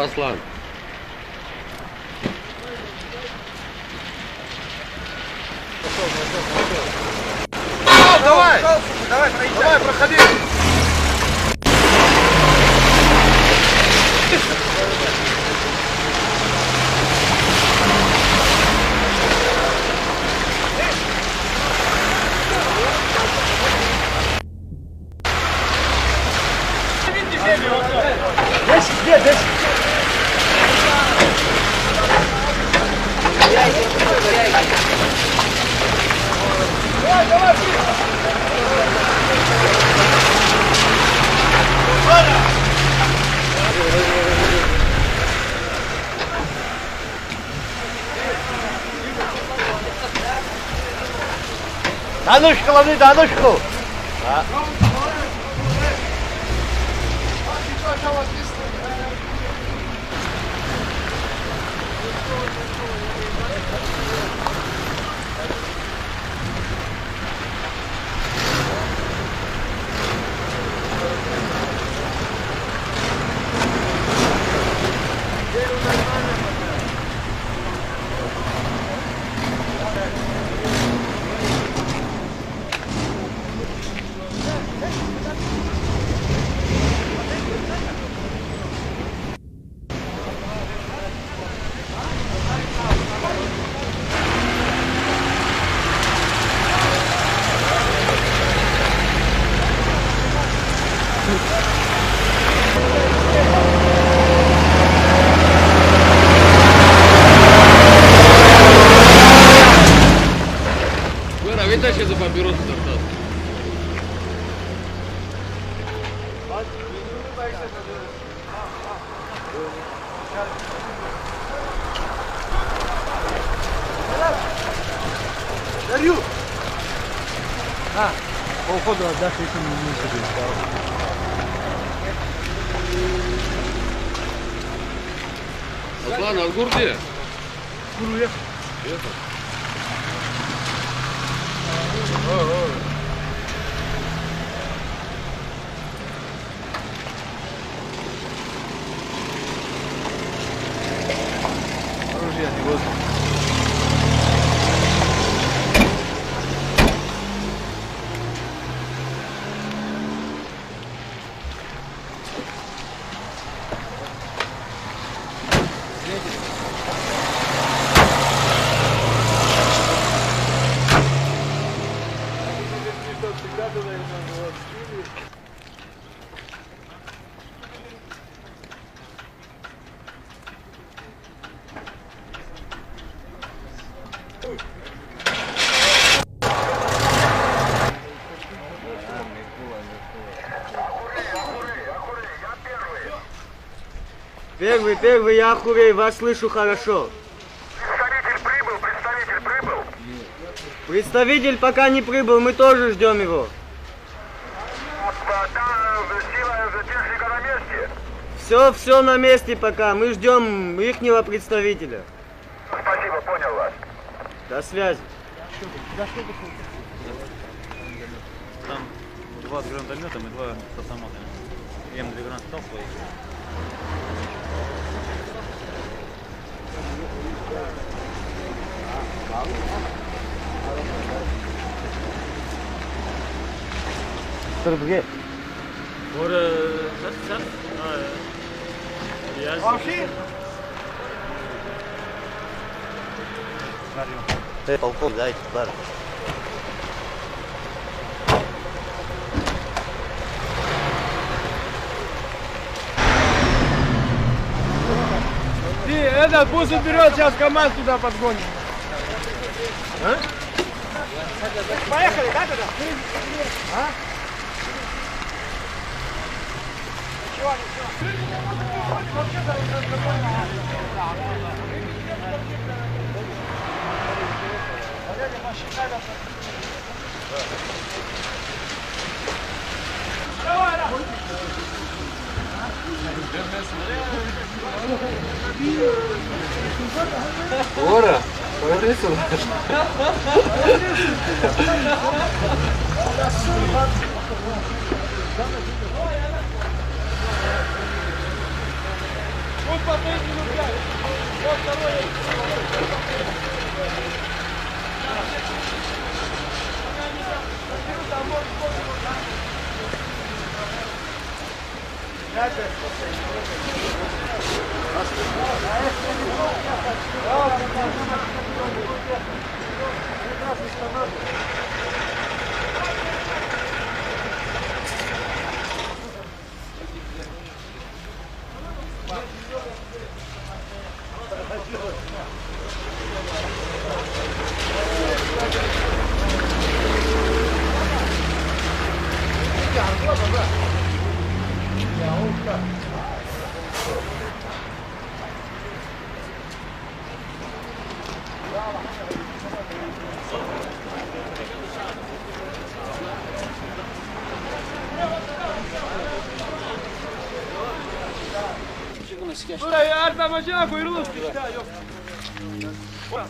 Здорово, Аслан. Давай! Давай, проходи! Здесь! Давай! Данушку лови, Данушку! Да. Вытащи за папиросу тогда. Дарью! По уходу отдашь, если не себе. Аслан, Ангур где? Гуруя. Оружие не возьму. Первый, я Ахурей, вас слышу хорошо. Представитель прибыл. Представитель пока не прибыл, мы тоже ждем его. Сила техника на месте. Все на месте пока, мы ждем ихнего представителя. Спасибо, понял вас. До связи. Там 2 с гранатометом и 2 с автоматами. М-12 своих. Türkiye. Orada sen Полковник, дайте, ладно. Ты, это, пусть уберет, сейчас КамАЗ туда подгонит. А? Поехали, да, туда? А? Ора, поверни сюда. Вот постоит минут 5. Вот второй. Dur arda maşına koyulur. Yok.